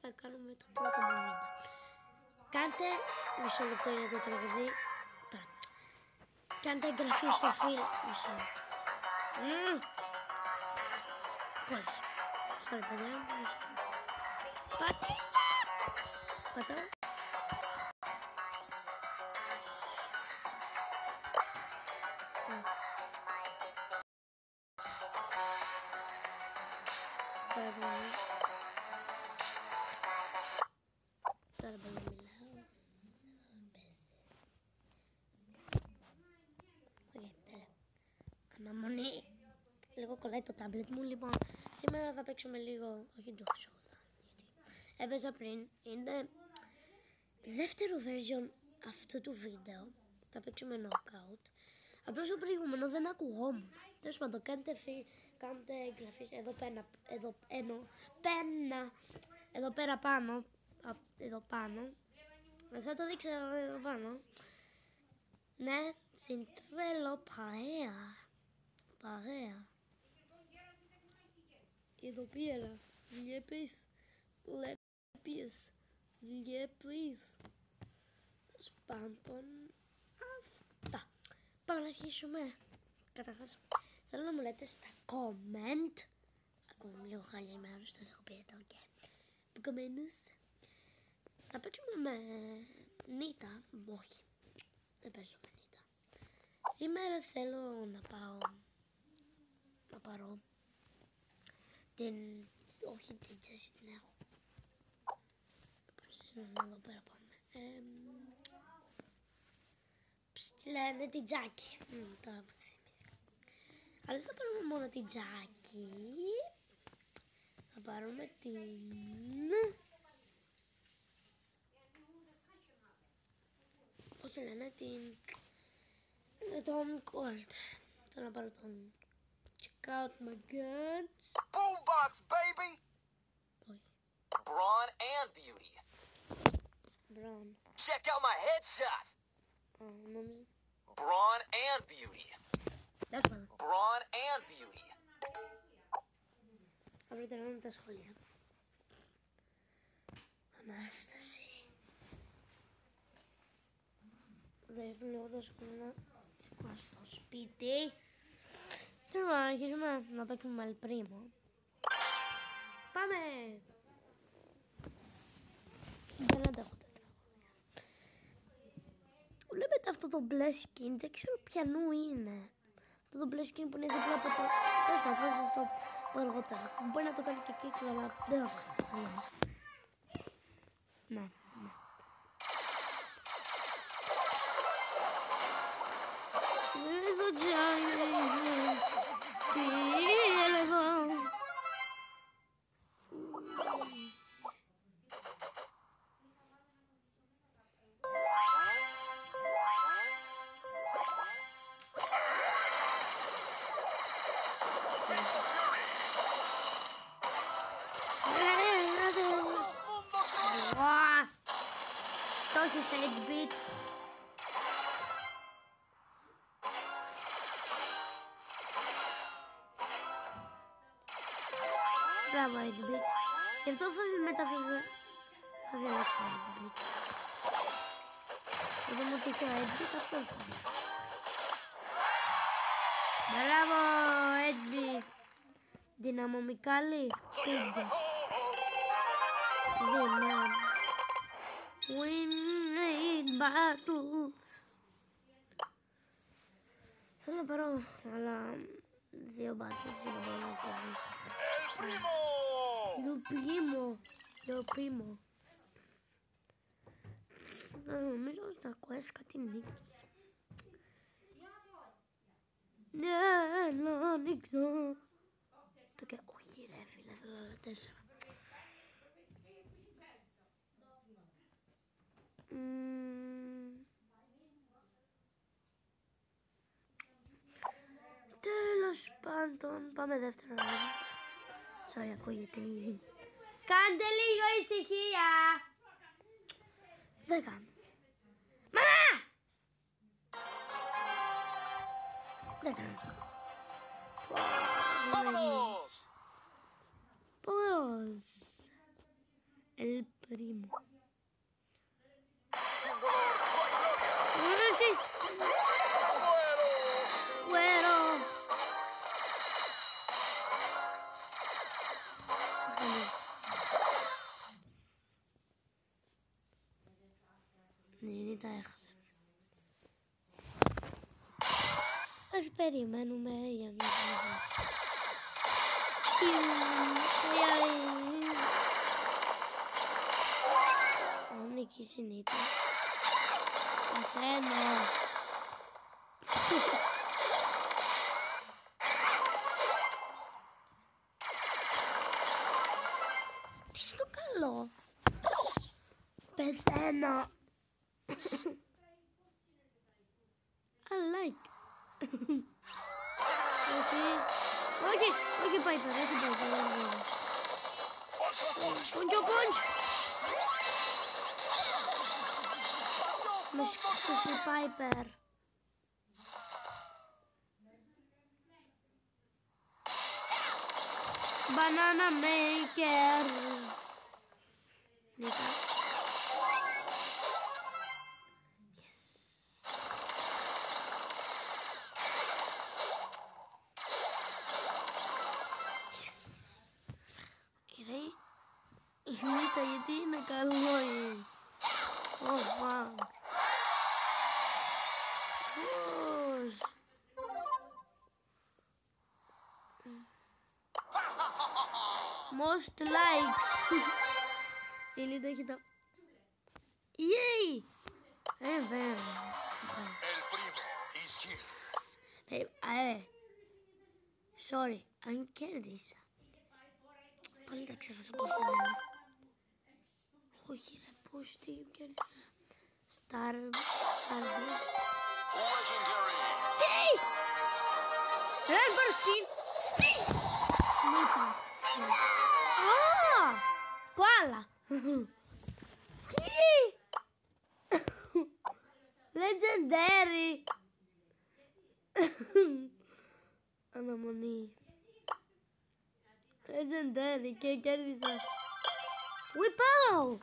θα κάνουμε το πρώτο μου βίντεο. Κάντε μισό λεπτό για το τραγουδί. Κάντε εγγραφή στο φίλο. Κόλλησε. Sorry παιδιά. Πατσίδα! Πατάω. Τώρα μπορώ να μιλάω. Οκ, τέλεια. Αναμονή. Λίγο κολλάει το τάμπλετ μου. Λοιπόν, σήμερα θα παίξουμε λίγο, όχι Dark Souls, γιατί έπαιζα πριν. Είναι δεύτερο version αυτού του βίντεο. Θα παίξουμε knockout. Απλώς το προηγούμενο δεν ακουγόμουν. Τέλος πάντων, κάντε εγγραφή εδώ πέρα πάνω. Εδώ πάνω. Θα το δείξω εδώ πάνω. Ναι, συντρέλω παρέα. Εδώ πέρα, βλέπεις, τέλος πάντων, αυτά. Πάμε να αρχίσουμε. Καταρχάς, θέλω να μου λέτε στα comment. Ακόμα λίγο χάλια είμαι άρρωστος, έχω πει τα ok. Επομένως, θα παίξουμε με Νίτα. Όχι, δεν παίζω με Νίτα. Σήμερα θέλω να πάρω όχι την Τζέσι, την έχω. Εδώ πέρα πάμε. Τι λένε, την Τζάκι. Τώρα που θυμήθηκα. Αλλά δεν θα πάρουμε μόνο την Τζάκι. Θα πάρουμε την... πώς λένε, τον Colt. Θέλω να πάρω τον... Check out my guns. Boombox, baby! Όχι. Brawn and beauty. Brown. Check out my headshot. Νόμιζα. Brawn and beauty. Τέλος πάντων. Brawn and beauty. Θα βρείτε να τα σχόλια. Ανάσταση. Δεν λέω τα σχόλια. Σηκώ στο σπίτι. Θέλω να αρχίσουμε να παίξουμε με Αλπρίμο. Πάμε! Δεν αντέχω τα τραγούδια. Βλέπετε αυτό το μπλε skin, δεν ξέρω ποιανού είναι. Αυτό το μπλε skin που είναι δίπλα από το... Τέλος πάντων, θα σας το πω αργότερα. Μπορεί να το κάνει και κύκλο, αλλά δεν θα το κάνω. Ναι. Εδώ τζάνε, τι εδώ. Το έχεις 8-bit. Μπράβο 8-bit. Γι' αυτό θα μεταφύγω. Θα διαλέξω 8-bit. Θα δούμε ότι είχε 8-bit, αυτό θα δει. Μπράβο 8-bit. Δυναμομικάλι. Πήγε. Δυνάμει. We need battles. Θέλω να πάρω άλλα 2 battles για να μπορώ να κερδίσω. Λουπρίμο. Νομίζω στα quest κάτι νίκησε. Ναι, να ανοίξω. Όχι ρε φίλε, θέλω άλλα 4. Τέλος πάντων, πάμε δεύτερο round. Sorry, ακούγεται. Κάντε λίγο ησυχία. Δεν κάνω. Μαμά! Δεν κάνω. Πώς. El primo. Bueno. Δεν τα έχασα. Ας περιμένουμε για να δούμε. Αν εκεί συνήθω. Καθένα. Τι στο καλό. Πεθαίνω. I like. Όχι, Piper, όχι Piper. Punch. Με σκότωσε η Piper. Banana Maker. Νίκα. Η Νίκα γιατί είναι καλό η... fuck. Πώς. Most likes. Η Λίτα έχει τα... Yay! Βέβαια. Sorry, αν κέρδισα. Πάλι τα ξέχασα πώς θα είναι. Όχι ρε, πώς τι κέρδισα. Τι! Ρε, πάρω skin. Κοάλα. Τι! Legendary. Αναμονή. Legendary και κέρδισα. Whip out!